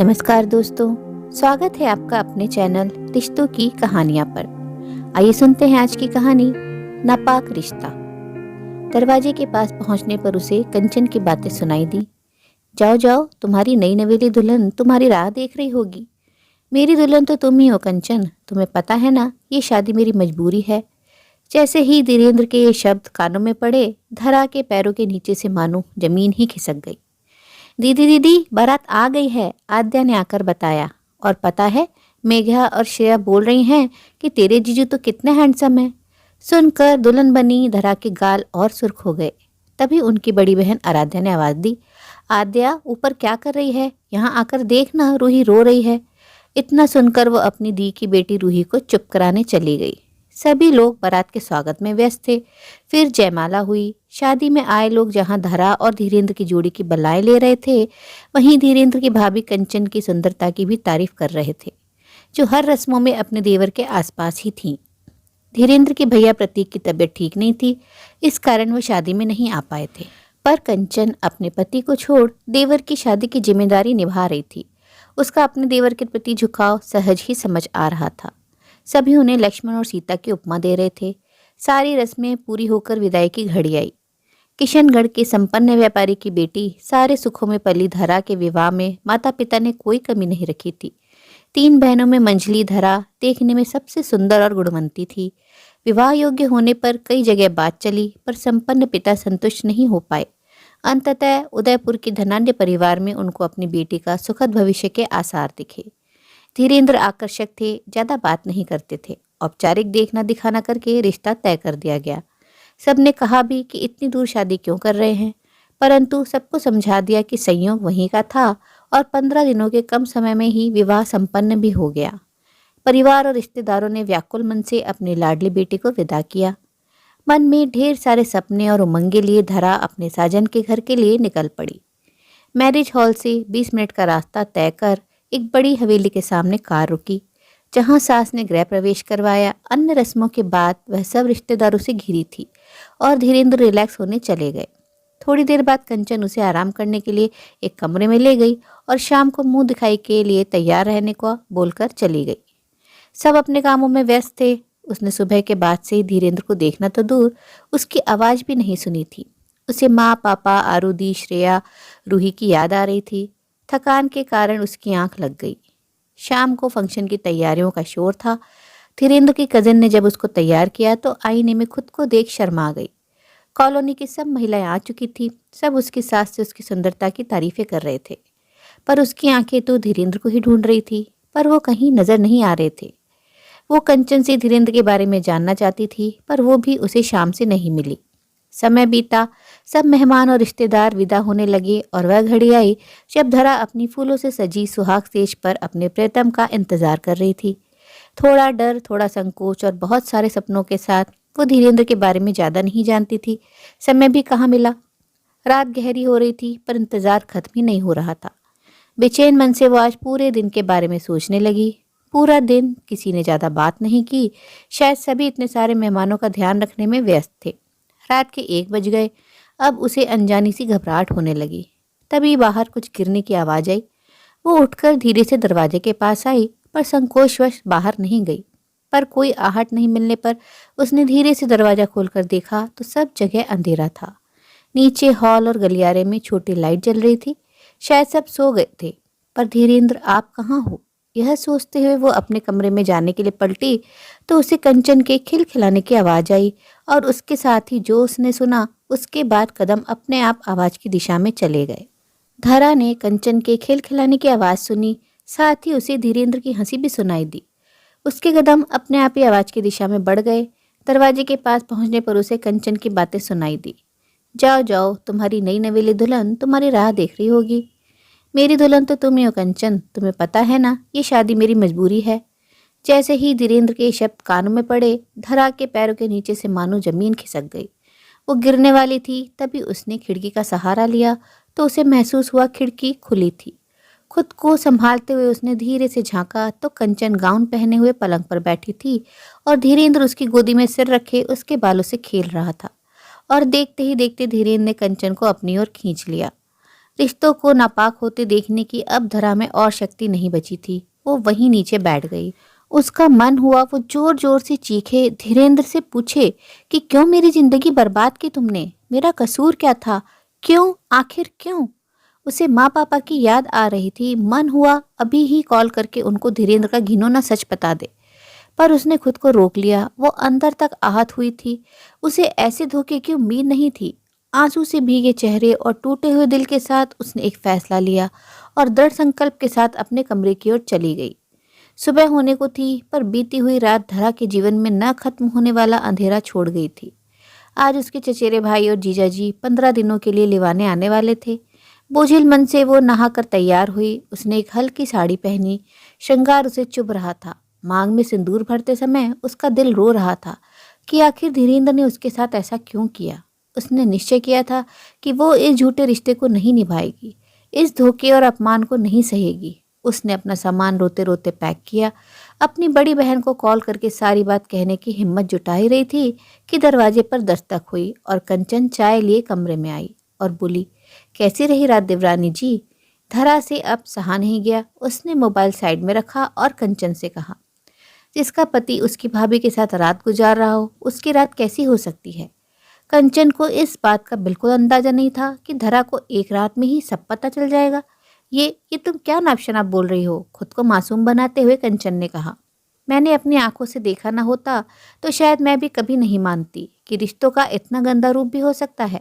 नमस्कार दोस्तों, स्वागत है आपका अपने चैनल रिश्तों की कहानियां पर। आइए सुनते हैं आज की कहानी, नापाक रिश्ता। दरवाजे के पास पहुंचने पर उसे कंचन की बातें सुनाई दी। जाओ जाओ, तुम्हारी नई नवेली दुल्हन तुम्हारी राह देख रही होगी। मेरी दुल्हन तो तुम ही हो कंचन, तुम्हें पता है ना, ये शादी मेरी मजबूरी है। जैसे ही धीरेन्द्र के ये शब्द कानों में पड़े, धरा के पैरों के नीचे से मानो जमीन ही खिसक गई। दीदी दीदी, बारात आ गई है, आद्या ने आकर बताया। और पता है, मेघा और श्रेया बोल रही हैं कि तेरे जीजू तो कितने हैंडसम हैं। सुनकर दुल्हन बनी धरा के गाल और सुर्ख हो गए। तभी उनकी बड़ी बहन आराध्या ने आवाज दी, आद्या ऊपर क्या कर रही है, यहाँ आकर देखना, रूही रो रही है। इतना सुनकर वो अपनी दी की बेटी रूही को चुप कराने चली गई। सभी लोग बारात के स्वागत में व्यस्त थे। फिर जयमाला हुई। शादी में आए लोग जहां धरा और धीरेन्द्र की जोड़ी की बधाई ले रहे थे, वहीं धीरेन्द्र की भाभी कंचन की सुंदरता की भी तारीफ कर रहे थे, जो हर रस्मों में अपने देवर के आसपास ही थीं। धीरेन्द्र के भैया प्रतीक की तबीयत ठीक नहीं थी, इस कारण वो शादी में नहीं आ पाए थे। पर कंचन अपने पति को छोड़ देवर की शादी की जिम्मेदारी निभा रही थी। उसका अपने देवर के प्रति झुकाव सहज ही समझ आ रहा था। सभी उन्हें लक्ष्मण और सीता की उपमा दे रहे थे। सारी रस्में पूरी होकर विदाई की घड़ी आई। किशनगढ़ के संपन्न व्यापारी की बेटी सारे सुखों में पली धरा के विवाह में माता पिता ने कोई कमी नहीं रखी थी। 3 बहनों में मंझली धरा देखने में सबसे सुंदर और गुणवंती थी। विवाह योग्य होने पर कई जगह बात चली, पर संपन्न पिता संतुष्ट नहीं हो पाए। अंततः उदयपुर के धनाढ्य परिवार में उनको अपनी बेटी का सुखद भविष्य के आसार दिखे। धीरेन्द्र आकर्षक थे, ज्यादा बात नहीं करते थे। औपचारिक देखना दिखाना करके रिश्ता तय कर दिया गया। सबने कहा भी कि इतनी दूर शादी क्यों कर रहे हैं, परंतु सबको समझा दिया कि संयोग वहीं का था और 15 दिनों के कम समय में ही विवाह संपन्न भी हो गया। परिवार और रिश्तेदारों ने व्याकुल मन से अपनी लाडली बेटी को विदा किया। मन में ढेर सारे सपने और उमंगे लिए धरा अपने साजन के घर के लिए निकल पड़ी। मैरिज हॉल से 20 मिनट का रास्ता तय कर एक बड़ी हवेली के सामने कार रुकी, जहां सास ने गृह प्रवेश करवाया। अन्य रस्मों के बाद वह सब रिश्तेदारों से घिरी थी और धीरेन्द्र रिलैक्स होने चले गए। थोड़ी देर बाद कंचन उसे आराम करने के लिए एक कमरे में ले गई और शाम को मुंह दिखाई के लिए तैयार रहने को बोलकर चली गई। सब अपने कामों में व्यस्त थे। उसने सुबह के बाद से धीरेन्द्र को देखना तो दूर, उसकी आवाज़ भी नहीं सुनी थी। उसे माँ, पापा, आरुधि, श्रेया, रूही की याद आ रही थी। थकान के कारण उसकी आंख लग गई। शाम को फंक्शन की तैयारियों का शोर था। धीरेन्द्र की कजिन ने जब उसको तैयार किया तो आईने में खुद को देख शर्मा गई। कॉलोनी की सब महिलाएं आ चुकी थी। सब उसकी सास से उसकी सुंदरता की तारीफें कर रहे थे, पर उसकी आंखें तो धीरेन्द्र को ही ढूंढ रही थी, पर वो कहीं नजर नहीं आ रहे थे। वो कंचन से धीरेन्द्र के बारे में जानना चाहती थी, पर वो भी उसे शाम से नहीं मिली। समय बीता, सब मेहमान और रिश्तेदार विदा होने लगे और वह घड़ी आई जब धरा अपनी फूलों से सजी सुहाग स्टेज पर अपने प्रियतम का इंतजार कर रही थी। थोड़ा डर, थोड़ा संकोच और बहुत सारे सपनों के साथ वो धीरेन्द्र के बारे में ज़्यादा नहीं जानती थी। समय भी कहाँ मिला। रात गहरी हो रही थी, पर इंतजार खत्म ही नहीं हो रहा था। बेचैन मन से वो आज पूरे दिन के बारे में सोचने लगी। पूरा दिन किसी ने ज़्यादा बात नहीं की। शायद सभी इतने सारे मेहमानों का ध्यान रखने में व्यस्त थे। रात के 1 बज गए। अब उसे अनजानी सी घबराहट होने लगी। तभी बाहर कुछ गिरने की आवाज़ आई। वो उठकर धीरे से दरवाजे के पास आई, पर संकोचवश बाहर नहीं गई। पर कोई आहट नहीं मिलने पर उसने धीरे से दरवाज़ा खोलकर देखा तो सब जगह अंधेरा था। नीचे हॉल और गलियारे में छोटी लाइट जल रही थी। शायद सब सो गए थे। पर धीरेन्द्र, आप कहाँ हो? यह सोचते हुए वो अपने कमरे में जाने के लिए पलटी तो उसे कंचन के खिलखिलाने की आवाज़ आई, और उसके साथ ही जो उसने सुना, उसके बाद कदम अपने आप आवाज़ की दिशा में चले गए। धरा ने कंचन के खिलखिलाने की आवाज़ सुनी, साथ ही उसे धीरेन्द्र की हंसी भी सुनाई दी। उसके कदम अपने आप ही आवाज़ की दिशा में बढ़ गए। दरवाजे के पास पहुंचने पर उसे कंचन की बातें सुनाई दी। जाओ जाओ, तुम्हारी नई नवेली दुल्हन तुम्हारी राह देख रही होगी। मेरी दुल्हन तो तुम ही हो कंचन, तुम्हें पता है ना, ये शादी मेरी मजबूरी है। जैसे ही धीरेन्द्र के शब्द कानों में पड़े, धरा के पैरों के नीचे से मानो जमीन खिसक गई। वो गिरने वाली थी। तभी उसने खिड़की का सहारा लिया तो उसे महसूस हुआ खिड़की खुली थी। खुद को संभालते हुए उसने धीरे से झांका तो कंचन गाउन पहने हुए पलंग पर बैठी थी और धीरेन्द्र उसकी गोदी में सिर रखे उसके बालों से खेल रहा था। और देखते ही देखते धीरेन्द्र ने कंचन को अपनी ओर खींच लिया। रिश्तों को नापाक होते देखने की अब धरा में और शक्ति नहीं बची थी। वो वहीं नीचे बैठ गई। उसका मन हुआ वो जोर जोर से चीखे, धीरेन्द्र से पूछे कि क्यों मेरी जिंदगी बर्बाद की तुमने? मेरा कसूर क्या था? क्यों, आखिर क्यों? उसे माँ पापा की याद आ रही थी। मन हुआ अभी ही कॉल करके उनको धीरेन्द्र का घिनौना सच बता दे, पर उसने खुद को रोक लिया। वो अंदर तक आहत हुई थी। उसे ऐसे धोखे की उम्मीद नहीं थी। आंसू से भीगे चेहरे और टूटे हुए दिल के साथ उसने एक फैसला लिया और दृढ़ संकल्प के साथ अपने कमरे की ओर चली गई। सुबह होने को थी, पर बीती हुई रात धरा के जीवन में न खत्म होने वाला अंधेरा छोड़ गई थी। आज उसके चचेरे भाई और जीजाजी 15 दिनों के लिए लिवाने आने वाले थे। बोझिल मन से वो नहाकर तैयार हुई। उसने एक हल्की साड़ी पहनी। श्रृंगार उसे चुभ रहा था। मांग में सिंदूर भरते समय उसका दिल रो रहा था कि आखिर धीरेन्द्र ने उसके साथ ऐसा क्यों किया। उसने निश्चय किया था कि वो इस झूठे रिश्ते को नहीं निभाएगी, इस धोखे और अपमान को नहीं सहेगी। उसने अपना सामान रोते रोते पैक किया। अपनी बड़ी बहन को कॉल करके सारी बात कहने की हिम्मत जुटा ही रही थी कि दरवाजे पर दस्तक हुई और कंचन चाय लिए कमरे में आई और बोली, कैसी रही रात देवरानी जी? धरा से अब सहा नहीं गया। उसने मोबाइल साइड में रखा और कंचन से कहा, जिसका पति उसकी भाभी के साथ रात गुजार रहा हो, उसकी रात कैसी हो सकती है? कंचन को इस बात का बिल्कुल अंदाजा नहीं था कि धरा को एक रात में ही सब पता चल जाएगा। ये तुम क्या नाप-शनाप बोल रही हो? खुद को मासूम बनाते हुए कंचन ने कहा। मैंने अपनी आंखों से देखा ना होता तो शायद मैं भी कभी नहीं मानती कि रिश्तों का इतना गंदा रूप भी हो सकता है।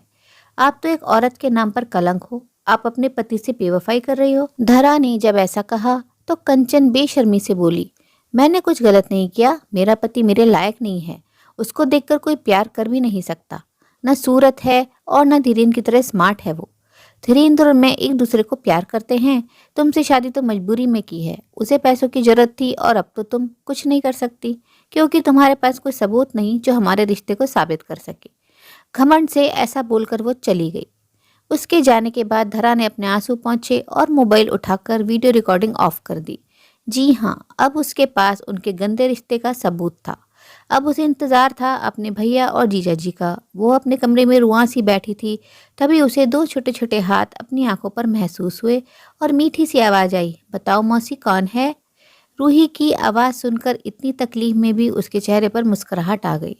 आप तो एक औरत के नाम पर कलंक हो। आप अपने पति से बेवफाई कर रही हो। धरा ने जब ऐसा कहा तो कंचन बेशर्मी से बोली, मैंने कुछ गलत नहीं किया। मेरा पति मेरे लायक नहीं है। उसको देखकर कोई प्यार कर भी नहीं सकता। न सूरत है और न धीरेन्द्र की तरह स्मार्ट है वो। धीरेन्द्र और मैं एक दूसरे को प्यार करते हैं। तुमसे शादी तो मजबूरी में की है। उसे पैसों की जरूरत थी और अब तो तुम कुछ नहीं कर सकती क्योंकि तुम्हारे पास कोई सबूत नहीं जो हमारे रिश्ते को साबित कर सके। घमंड से ऐसा बोलकर वो चली गई। उसके जाने के बाद धरा ने अपने आंसू पोंछे और मोबाइल उठाकर वीडियो रिकॉर्डिंग ऑफ कर दी। जी हाँ, अब उसके पास उनके गंदे रिश्ते का सबूत था। अब उसे इंतजार था अपने भैया और जीजाजी का। वो अपने कमरे में रुआं सी बैठी थी। तभी उसे दो छोटे छोटे हाथ अपनी आंखों पर महसूस हुए और मीठी सी आवाज आई, बताओ मौसी कौन है? रूही की आवाज़ सुनकर इतनी तकलीफ में भी उसके चेहरे पर मुस्कुराहट आ गई।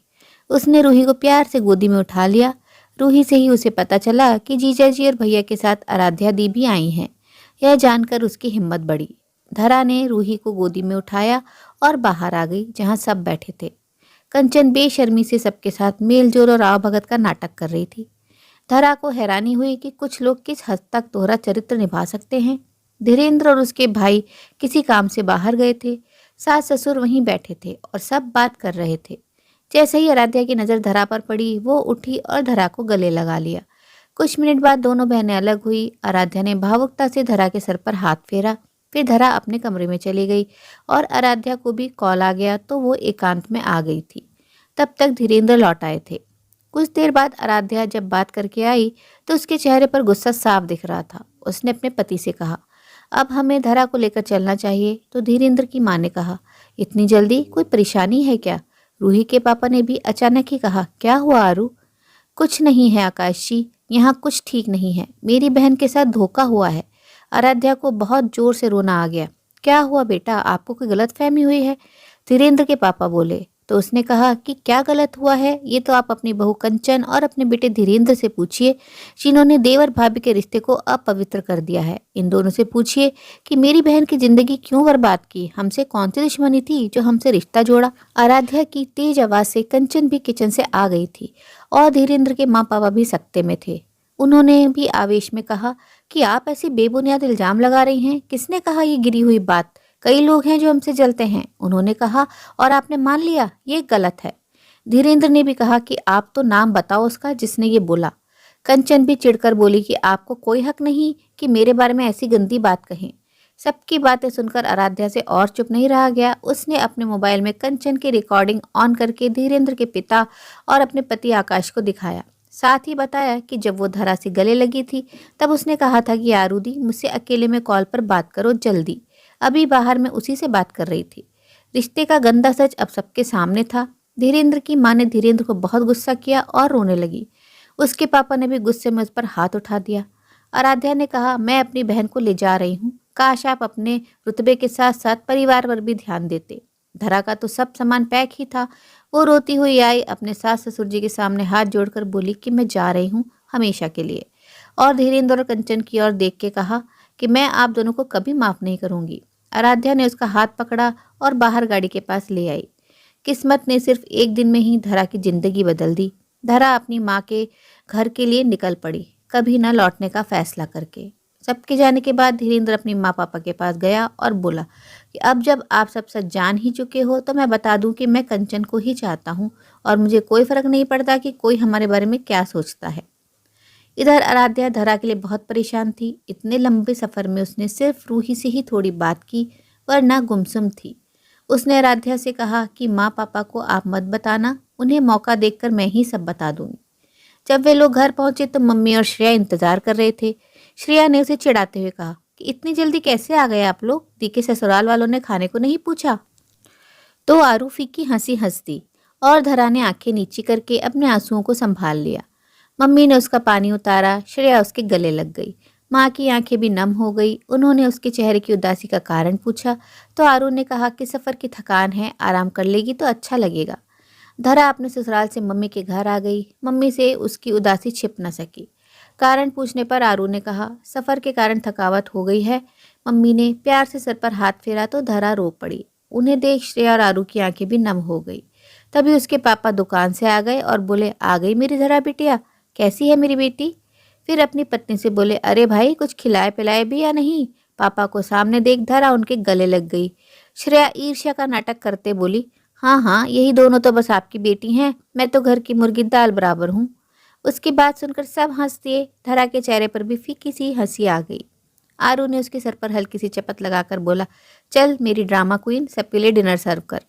उसने रूही को प्यार से गोदी में उठा लिया। रूही से ही उसे पता चला कि जीजाजी और भैया के साथ आराध्या दी भी आई हैं। यह जानकर उसकी हिम्मत बढ़ी। धरा ने रूही को गोदी में उठाया और बाहर आ गई जहाँ सब बैठे थे। कंचन बेशर्मी से सबके साथ मेलजोल और आवभगत का नाटक कर रही थी। धरा को हैरानी हुई कि कुछ लोग किस हद तक दोहरा चरित्र निभा सकते हैं। धीरेन्द्र और उसके भाई किसी काम से बाहर गए थे। सास ससुर वहीं बैठे थे और सब बात कर रहे थे। जैसे ही आराध्या की नज़र धरा पर पड़ी, वो उठी और धरा को गले लगा लिया। कुछ मिनट बाद दोनों बहनें अलग हुई। आराध्या ने भावुकता से धरा के सर पर हाथ फेरा। फिर धरा अपने कमरे में चली गई और आराध्या को भी कॉल आ गया तो वो एकांत में आ गई थी। तब तक धीरेन्द्र लौट आए थे। कुछ देर बाद आराध्या जब बात करके आई तो उसके चेहरे पर गुस्सा साफ दिख रहा था। उसने अपने पति से कहा, अब हमें धरा को लेकर चलना चाहिए। तो धीरेन्द्र की माँ ने कहा, इतनी जल्दी? कोई परेशानी है क्या? रूही के पापा ने भी अचानक ही कहा, क्या हुआ आरू? कुछ नहीं है आकाश जी, यहाँ कुछ ठीक नहीं है। मेरी बहन के साथ धोखा हुआ है। आराध्या को बहुत जोर से रोना आ गया। क्या हुआ बेटा, आपको कोई गलतफहमी हुई है? धीरेन्द्र के पापा बोले। तो उसने कहा कि क्या गलत हुआ है ये तो आप अपनी बहू कंचन और अपने बेटे धीरेन्द्र से पूछिए, जिन्होंने देवर भाभी के रिश्ते को अपवित्र कर दिया है। इन दोनों से पूछिए कि मेरी बहन की जिंदगी क्यों बर्बाद की। हमसे कौन सी दुश्मनी थी जो हमसे रिश्ता जोड़ा? आराध्या की तेज आवाज से कंचन भी किचन से आ गई थी और धीरेन्द्र के माँ पापा भी सकते में थे। उन्होंने भी आवेश में कहा कि आप ऐसी बेबुनियाद इल्जाम लगा रही हैं। किसने कहा ये गिरी हुई बात? कई लोग हैं जो हमसे जलते हैं, उन्होंने कहा, और आपने मान लिया। ये गलत है। धीरेन्द्र ने भी कहा कि आप तो नाम बताओ उसका जिसने ये बोला। कंचन भी चिढ़कर बोली कि आपको कोई हक नहीं कि मेरे बारे में ऐसी गंदी बात कहें। सबकी बातें सुनकर आराध्या से और चुप नहीं रहा गया। उसने अपने मोबाइल में कंचन की रिकॉर्डिंग ऑन करके धीरेन्द्र के पिता और अपने पति आकाश को दिखाया। साथ ही बताया कि जब वो धरा से गले लगी थी तब उसने कहा था कि आरूदी, मुझसे अकेले में कॉल पर बात करो जल्दी। अभी बाहर में उसी से बात कर रही थी। रिश्ते का गंदा सच अब सबके सामने था। धीरेन्द्र की माँ ने धीरेन्द्र को बहुत गुस्सा किया और रोने लगी। उसके पापा ने भी गुस्से में उस पर हाथ उठा दिया। आराध्या ने कहा, मैं अपनी बहन को ले जा रही हूँ। काश आप अपने रुतबे के साथ साथ परिवार पर भी ध्यान देते। धरा का तो सब सामान पैक ही था। वो रोती हुई आई, अपने सास ससुर जी के सामने हाथ जोड़कर बोली कि मैं जा रही हूँ हमेशा के लिए। और धीरेन्द्र और कंचन की ओर देख के कहा कि मैं आप दोनों को कभी माफ नहीं करूंगी। आराध्या ने उसका हाथ पकड़ा और बाहर गाड़ी के पास ले आई। किस्मत ने सिर्फ एक दिन में ही धरा की जिंदगी बदल दी। धरा अपनी माँ के घर के लिए निकल पड़ी, कभी न लौटने का फैसला करके। सबके जाने के बाद धीरेन्द्र अपनी माँ पापा के पास गया और बोला कि अब जब आप सब सच जान ही चुके हो तो मैं बता दूं कि मैं कंचन को ही चाहता हूँ और मुझे कोई फर्क नहीं पड़ता कि कोई हमारे बारे में क्या सोचता है। इधर आराध्या धरा के लिए बहुत परेशान थी। इतने लंबे सफर में उसने सिर्फ रूही से ही थोड़ी बात की, वरना गुमसुम थी। उसने आराध्या से कहा कि माँ पापा को आप मत बताना, उन्हें मौका देखकर मैं ही सब बता दूंगी। जब वे लोग घर पहुंचे तो मम्मी और श्रेया इंतजार कर रहे थे। श्रेया ने उसे चिढ़ाते हुए कहा कि इतनी जल्दी कैसे आ गए आप लोग? दी के ससुराल वालों ने खाने को नहीं पूछा? तो आरू फीकी हंसी हंस दी और धरा ने आंखें नीची करके अपने आंसुओं को संभाल लिया। मम्मी ने उसका पानी उतारा, श्रेया उसके गले लग गई। माँ की आंखें भी नम हो गई। उन्होंने उसके चेहरे की उदासी का कारण पूछा तो आरू ने कहा कि सफ़र की थकान है, आराम कर लेगी तो अच्छा लगेगा। धरा अपने ससुराल से मम्मी के घर आ गई। मम्मी से उसकी उदासी छिप न सकी। कारण पूछने पर आरू ने कहा, सफ़र के कारण थकावट हो गई है। मम्मी ने प्यार से सर पर हाथ फेरा तो धरा रो पड़ी। उन्हें देख श्रेया और आरू की आंखें भी नम हो गई। तभी उसके पापा दुकान से आ गए और बोले, आ गई मेरी धरा बिटिया, कैसी है मेरी बेटी? फिर अपनी पत्नी से बोले, अरे भाई कुछ खिलाए पिलाए भी या नहीं? पापा को सामने देख धरा उनके गले लग गई। श्रेया ईर्ष्या का नाटक करते बोली, हाँ हाँ, यही दोनों तो बस आपकी बेटी हैं, मैं तो घर की मुर्गी दाल बराबर हूँ। उसकी बात सुनकर सब हंस दिए। धरा के चेहरे पर भी फीकी सी हंसी आ गई। आरू ने उसके सर पर हल्की सी चपत लगाकर बोला, चल मेरी ड्रामा क्वीन, सबके लिए डिनर सर्व कर।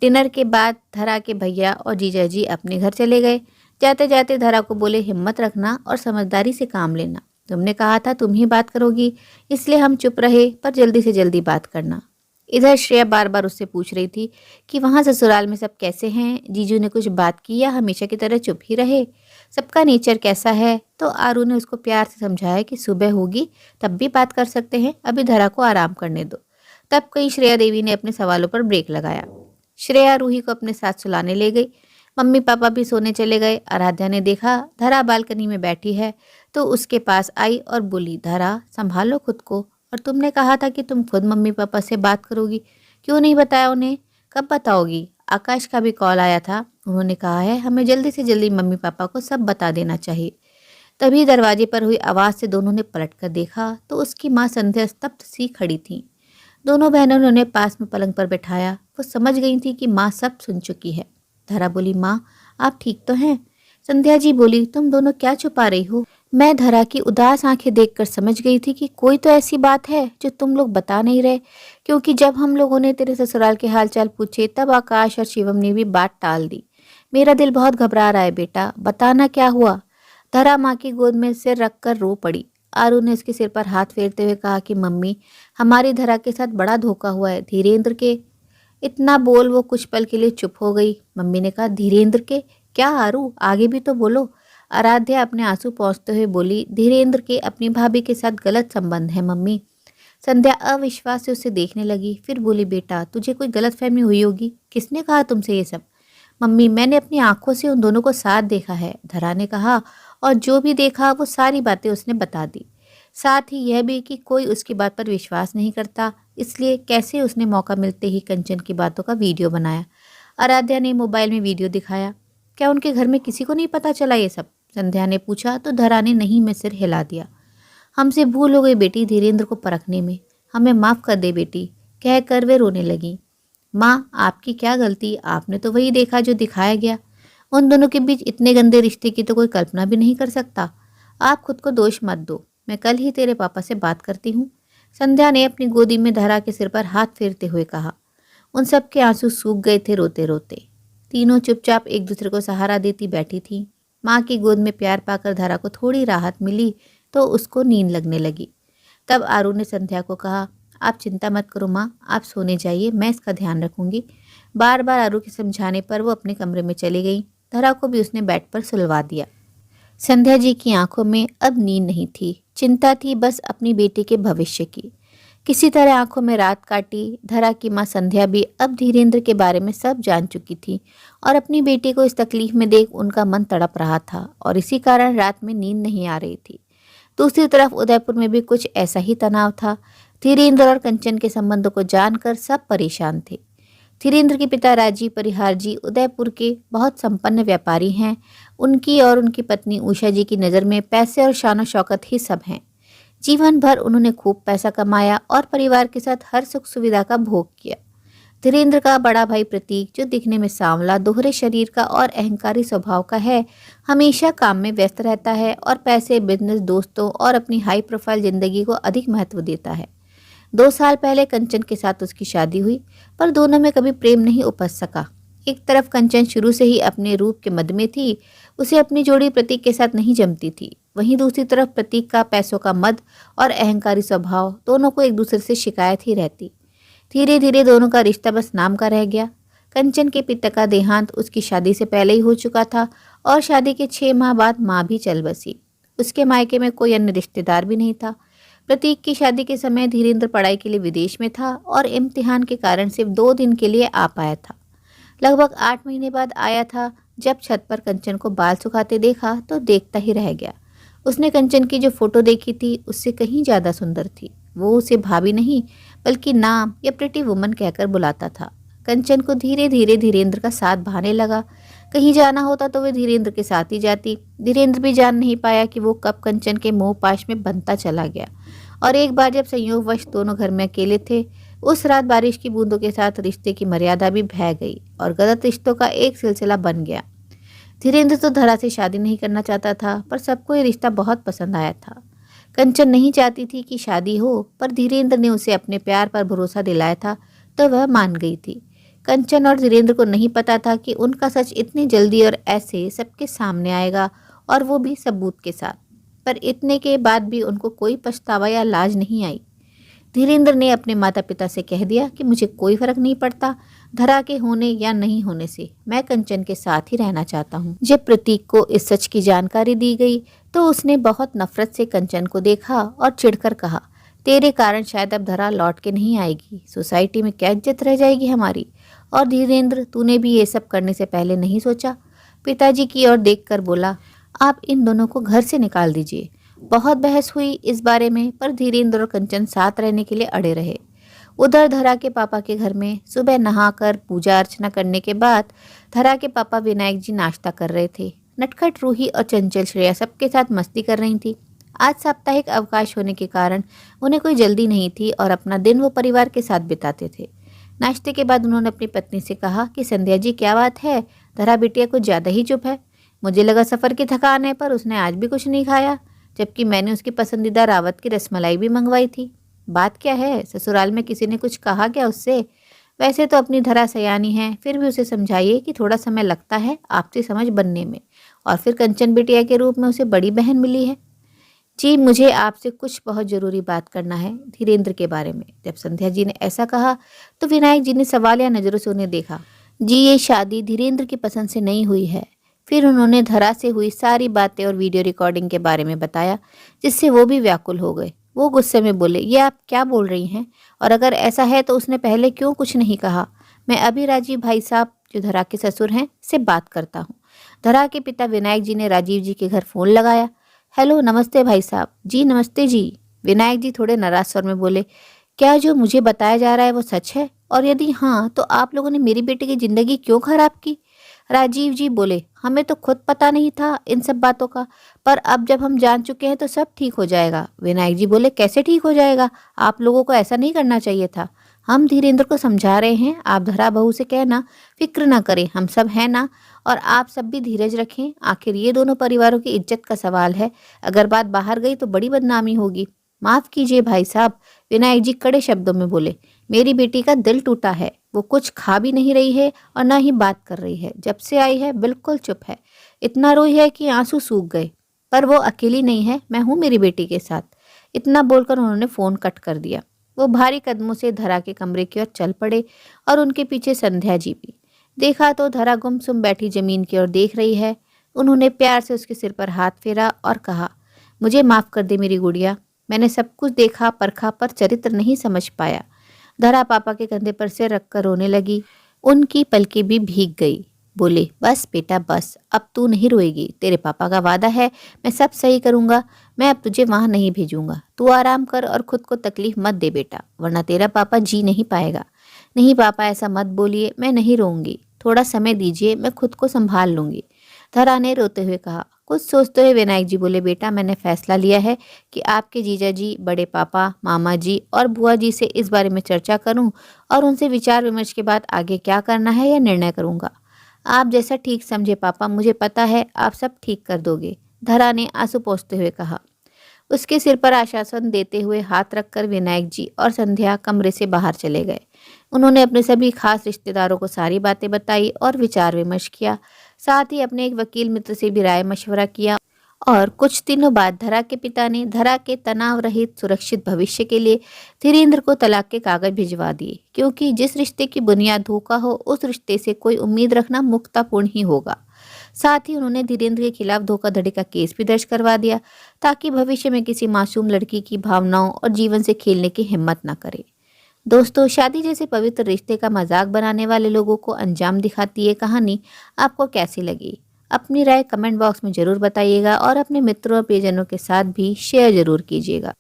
डिनर के बाद धरा के भैया और जीजा जी अपने घर चले गए। जाते जाते धरा को बोले, हिम्मत रखना और समझदारी से काम लेना। तुमने कहा था तुम ही बात करोगी, इसलिए हम चुप रहे, पर जल्दी से जल्दी बात करना। इधर श्रेया बार बार उससे पूछ रही थी कि वहाँ ससुराल में सब कैसे हैं, जीजू ने कुछ बात की या हमेशा की तरह चुप ही रहे, सबका नेचर कैसा है। तो आरू ने उसको प्यार से समझाया कि सुबह होगी तब भी बात कर सकते हैं, अभी धरा को आराम करने दो। तब कहीं श्रेया देवी ने अपने सवालों पर ब्रेक लगाया। श्रेया रूही को अपने साथ सुलाने ले गई। मम्मी पापा भी सोने चले गए। आराध्या ने देखा धरा बालकनी में बैठी है तो उसके पास आई और बोली, धरा संभालो खुद को, और तुमने कहा था कि तुम खुद मम्मी पापा से बात करोगी, क्यों नहीं बताया उन्हें? कब बताओगी? आकाश का भी कॉल आया था, उन्होंने कहा है हमें जल्दी से जल्दी मम्मी पापा को सब बता देना चाहिए। तभी दरवाजे पर हुई आवाज़ से दोनों ने पलट कर देखा तो उसकी माँ संध्या स्तब्ध सी खड़ी थी। दोनों बहनों ने उन्हें पास में पलंग पर बैठाया। वो समझ गई थी कि माँ सब सुन चुकी है। धरा बोली, माँ आप ठीक तो हैं? संध्या जी बोली, तुम दोनों क्या छुपा रही हो? मैं धरा की उदास आंखें देखकर समझ गई थी कि कोई तो ऐसी बात है जो तुम लोग बता नहीं रहे, क्योंकि जब हम लोगों ने तेरे ससुराल के हालचाल पूछे तब आकाश और शिवम ने भी बात टाल दी। मेरा दिल बहुत घबरा रहा है बेटा, बताना क्या हुआ? धरा माँ की गोद में सिर रखकर रो पड़ी। आरू ने उसके सिर पर हाथ फेरते हुए कहा कि मम्मी, हमारी धरा के साथ बड़ा धोखा हुआ है, धीरेन्द्र के। इतना बोल वो कुछ पल के लिए चुप हो गई। मम्मी ने कहा, धीरेन्द्र के? क्या आरू, आगे भी तो बोलो। आराध्या अपने आंसू पोंछते हुए बोली, धीरेन्द्र के अपनी भाभी के साथ गलत संबंध है मम्मी। संध्या अविश्वास से उसे देखने लगी, फिर बोली, बेटा तुझे कोई गलतफहमी हुई होगी, किसने कहा तुमसे ये सब? मम्मी, मैंने अपनी आंखों से उन दोनों को साथ देखा है, धरा ने कहा, और जो भी देखा वो सारी बातें उसने बता दी। साथ ही यह भी कि कोई उसकी बात पर विश्वास नहीं करता, इसलिए कैसे उसने मौका मिलते ही कंचन की बातों का वीडियो बनाया। आराध्या ने मोबाइल में वीडियो दिखाया। क्या उनके घर में किसी को नहीं पता चला ये सब? संध्या ने पूछा तो धरा ने नहीं में सिर हिला दिया। हमसे भूल हो गई बेटी धीरेन्द्र को परखने में, हमें माफ़ कर दे बेटी, कहकर वे रोने लगी। माँ आपकी क्या गलती, आपने तो वही देखा जो दिखाया गया। उन दोनों के बीच इतने गंदे रिश्ते की तो कोई कल्पना भी नहीं कर सकता। आप खुद को दोष मत दो, मैं कल ही तेरे पापा से बात करती हूँ। संध्या ने अपनी गोदी में धरा के सिर पर हाथ फेरते हुए कहा। उन सब के आंसू सूख गए थे रोते रोते। तीनों चुपचाप एक दूसरे को सहारा देती बैठी थी। माँ की गोद में प्यार पाकर धरा को थोड़ी राहत मिली तो उसको नींद लगने लगी। तब आरू ने संध्या को कहा, आप चिंता मत करो माँ, आप सोने जाइए, मैं इसका ध्यान रखूंगी। बार बार आरू के समझाने पर वो अपने कमरे में चली गई। धरा को भी उसने बेड पर सुलवा दिया। संध्या जी की आंखों में अब नींद नहीं थी, चिंता थी बस अपनी बेटी के भविष्य की। किसी तरह आंखों में रात काटी। धरा की माँ संध्या भी अब धीरेन्द्र के बारे में सब जान चुकी थी और अपनी बेटी को इस तकलीफ में देख उनका मन तड़प रहा था और इसी कारण रात में नींद नहीं आ रही थी। दूसरी तरफ उदयपुर में भी कुछ ऐसा ही तनाव था। धीरेन्द्र और कंचन के संबंधों को जानकर सब परेशान थे। धीरेन्द्र के पिता राजीव परिहार जी उदयपुर के बहुत संपन्न व्यापारी हैं। उनकी और उनकी पत्नी उषा जी की नज़र में पैसे और शान शौकत ही सब हैं। जीवन भर उन्होंने खूब पैसा कमाया और परिवार के साथ हर सुख सुविधा का भोग किया। धीरेन्द्र का बड़ा भाई प्रतीक, जो दिखने में सांवला, दोहरे शरीर का और अहंकारी स्वभाव का है, हमेशा काम में व्यस्त रहता है और पैसे, बिजनेस, दोस्तों और अपनी हाई प्रोफाइल जिंदगी को अधिक महत्व देता है। 2 साल पहले कंचन के साथ उसकी शादी हुई, पर दोनों में कभी प्रेम नहीं उपज सका। एक तरफ कंचन शुरू से ही अपने रूप के मद में थी, उसे अपनी जोड़ी प्रतीक के साथ नहीं जमती थी। वहीं दूसरी तरफ प्रतीक का पैसों का मद और अहंकारी स्वभाव, दोनों को एक दूसरे से शिकायत ही रहती। धीरे धीरे दोनों का रिश्ता बस नाम का रह गया। कंचन के पिता का देहांत उसकी शादी से पहले ही हो चुका था और शादी के 6 माह बाद माँ भी चल बसी। उसके मायके में कोई अन्य रिश्तेदार भी नहीं था। प्रतीक की शादी के समय धीरेन्द्र पढ़ाई के लिए विदेश में था और इम्तिहान के कारण सिर्फ 2 दिन के लिए आ पाया था। लगभग 8 महीने बाद आया था। जब छत पर कंचन को बाल सुखाते देखा तो देखता ही रह गया। उसने कंचन की जो फोटो देखी थी उससे कहीं ज़्यादा सुंदर थी। वो उसे भाभी नहीं बल्कि नाम या प्रिटी वुमन कहकर बुलाता था। कंचन को धीरे धीरे धीरेन्द्र का साथ भाने लगा। कहीं जाना होता तो वे धीरेन्द्र के साथ ही जाती। धीरेन्द्र भी जान नहीं पाया कि वो कब कंचन के मोह पाश में बनता चला गया। और एक बार जब संयोगवश दोनों घर में अकेले थे, उस रात बारिश की बूंदों के साथ रिश्ते की मर्यादा भी बह गई और गलत रिश्तों का एक सिलसिला बन गया। धीरेन्द्र तो धरा से शादी नहीं करना चाहता था, पर सबको ये रिश्ता बहुत पसंद आया था। कंचन नहीं चाहती थी कि शादी हो, पर धीरेन्द्र ने उसे अपने प्यार पर भरोसा दिलाया था तो वह मान गई थी। कंचन और धीरेन्द्र को नहीं पता था कि उनका सच इतनी जल्दी और ऐसे सबके सामने आएगा, और वो भी सबूत के साथ। पर इतने के बाद भी उनको कोई पछतावा या लाज नहीं आई। धीरेन्द्र ने अपने माता पिता से कह दिया कि मुझे कोई फर्क नहीं पड़ता धरा के होने या नहीं होने से, मैं कंचन के साथ ही रहना चाहता हूँ। जब प्रतीक को इस सच की जानकारी दी गई तो उसने बहुत नफरत से कंचन को देखा और चिढ़कर कहा, तेरे कारण शायद अब धरा लौट के नहीं आएगी, सोसाइटी में क्या इज्जत रह जाएगी हमारी। और धीरेन्द्र, तूने भी ये सब करने से पहले नहीं सोचा? पिताजी की ओर देखकर बोला, आप इन दोनों को घर से निकाल दीजिए। बहुत बहस हुई इस बारे में, पर धीरेन्द्र और कंचन साथ रहने के लिए अड़े रहे। उधर धरा के पापा के घर में सुबह नहाकर पूजा अर्चना करने के बाद धरा के पापा विनायक जी नाश्ता कर रहे थे। नटखट रूही और चंचल श्रेया सबके साथ मस्ती कर रही थी। आज साप्ताहिक अवकाश होने के कारण उन्हें कोई जल्दी नहीं थी और अपना दिन वो परिवार के साथ बिताते थे। नाश्ते के बाद उन्होंने अपनी पत्नी से कहा कि संध्या जी, क्या बात है, धरा बिटिया कुछ ज़्यादा ही चुप है। मुझे लगा सफ़र की थकान है, पर उसने आज भी कुछ नहीं खाया, जबकि मैंने उसकी पसंदीदा रावत की रसमलाई भी मंगवाई थी। बात क्या है, ससुराल में किसी ने कुछ कहा क्या उससे? वैसे तो अपनी धरा सयानी है, फिर भी उसे समझाइए कि थोड़ा समय लगता है आपसी समझ बनने में, और फिर कंचन बिटिया के रूप में उसे बड़ी बहन मिली है। जी, मुझे आपसे कुछ बहुत ज़रूरी बात करना है धीरेन्द्र के बारे में। जब संध्या जी ने ऐसा कहा तो विनायक जी ने सवालिया नज़रों से उन्हें देखा। जी, ये शादी धीरेन्द्र की पसंद से नहीं हुई है। फिर उन्होंने धरा से हुई सारी बातें और वीडियो रिकॉर्डिंग के बारे में बताया, जिससे वो भी व्याकुल हो गए। वो गुस्से में बोले, ये आप क्या बोल रही हैं? और अगर ऐसा है तो उसने पहले क्यों कुछ नहीं कहा? मैं अभी राजीव भाई साहब, जो धरा के ससुर हैं, से बात करता हूँ। धरा के पिता विनायक जी ने राजीव जी के घर फ़ोन लगाया। हेलो, नमस्ते भाई साहब। जी नमस्ते जी। विनायक जी थोड़े नाराज स्वर में बोले, क्या जो मुझे बताया जा रहा है वो सच है? और यदि हाँ, तो आप लोगों ने मेरी बेटी की ज़िंदगी क्यों खराब की? राजीव जी बोले, हमें तो खुद पता नहीं था इन सब बातों का, पर अब जब हम जान चुके हैं तो सब ठीक हो जाएगा। विनायक जी बोले, कैसे ठीक हो जाएगा? आप लोगों को ऐसा नहीं करना चाहिए था। हम धीरेन्द्र को समझा रहे हैं, आप धरा बहू से कहना फिक्र ना करें, हम सब हैं ना। और आप सब भी धीरज रखें, आखिर ये दोनों परिवारों की इज्जत का सवाल है। अगर बात बाहर गई तो बड़ी बदनामी होगी। माफ़ कीजिए भाई साहब, विनायक जी कड़े शब्दों में बोले, मेरी बेटी का दिल टूटा है। वो कुछ खा भी नहीं रही है और ना ही बात कर रही है। जब से आई है बिल्कुल चुप है, इतना रोई है कि आंसू सूख गए। पर वो अकेली नहीं है, मैं हूँ मेरी बेटी के साथ। इतना बोलकर उन्होंने फ़ोन कट कर दिया। वो भारी कदमों से धरा के कमरे की ओर चल पड़े और उनके पीछे संध्या जी भी। देखा तो धरा गुमसुम बैठी जमीन की ओर देख रही है। उन्होंने प्यार से उसके सिर पर हाथ फेरा और कहा, मुझे माफ कर दे मेरी गुड़िया, मैंने सब कुछ देखा परखा पर चरित्र नहीं समझ पाया। धरा पापा के कंधे पर सिर रखकर रोने लगी। उनकी पलकें भी भीग गई। बोले, बस बेटा बस, अब तू नहीं रोएगी, तेरे पापा का वादा है, मैं सब सही करूंगा, मैं अब तुझे वहां नहीं भेजूंगा। तू आराम कर और खुद को तकलीफ मत दे बेटा, वरना तेरा पापा जी नहीं पाएगा। नहीं पापा ऐसा मत बोलिए, मैं नहीं रोऊंगी, थोड़ा समय दीजिए, मैं खुद को संभाल लूंगी। धरा ने रोते हुए कहा। कुछ सोचते हुए विनायक जी बोले, बेटा मैंने फैसला लिया है कि आपके जीजा जी, बड़े पापा, मामा जी और बुआ जी से इस बारे में चर्चा करूं और उनसे विचार विमर्श के बाद आगे क्या करना है यह निर्णय करूंगा। आप जैसा ठीक समझे पापा, मुझे पता है आप सब ठीक कर दोगे, धरा ने आंसू पोंछते हुए कहा। उसके सिर पर आश्वासन देते हुए हाथ रखकर विनायक जी और संध्या कमरे से बाहर चले गए। उन्होंने अपने सभी खास रिश्तेदारों को सारी बातें बताई और विचार विमर्श किया। साथ ही अपने एक वकील मित्र से भी राय मशवरा किया। और कुछ दिनों बाद धरा के पिता ने धरा के तनाव रहित सुरक्षित भविष्य के लिए धीरेन्द्र को तलाक के कागज भिजवा दिए, क्योंकि जिस रिश्ते की बुनियाद धोखा हो उस रिश्ते से कोई उम्मीद रखना मुक्तापूर्ण ही होगा। साथ ही उन्होंने धीरेन्द्र के खिलाफ धोखाधड़ी का केस भी दर्ज करवा दिया, ताकि भविष्य में किसी मासूम लड़की की भावनाओं और जीवन से खेलने की हिम्मत न करे। दोस्तों, शादी जैसे पवित्र रिश्ते का मजाक बनाने वाले लोगों को अंजाम दिखाती ये कहानी आपको कैसी लगी? अपनी राय कमेंट बॉक्स में जरूर बताइएगा और अपने मित्रों और प्रियजनों के साथ भी शेयर जरूर कीजिएगा।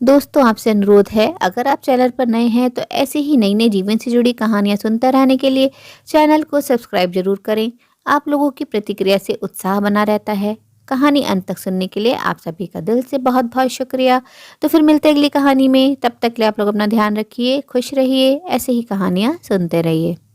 दोस्तों, आपसे अनुरोध है, अगर आप चैनल पर नए हैं तो ऐसे ही नई नई जीवन से जुड़ी कहानियां सुनते रहने के लिए चैनल को सब्सक्राइब जरूर करें। आप लोगों की प्रतिक्रिया से उत्साह बना रहता है। कहानी अंत तक सुनने के लिए आप सभी का दिल से बहुत बहुत शुक्रिया। तो फिर मिलते हैं अगली कहानी में, तब तक के लिए आप लोग अपना ध्यान रखिए, खुश रहिए, ऐसे ही कहानियाँ सुनते रहिए।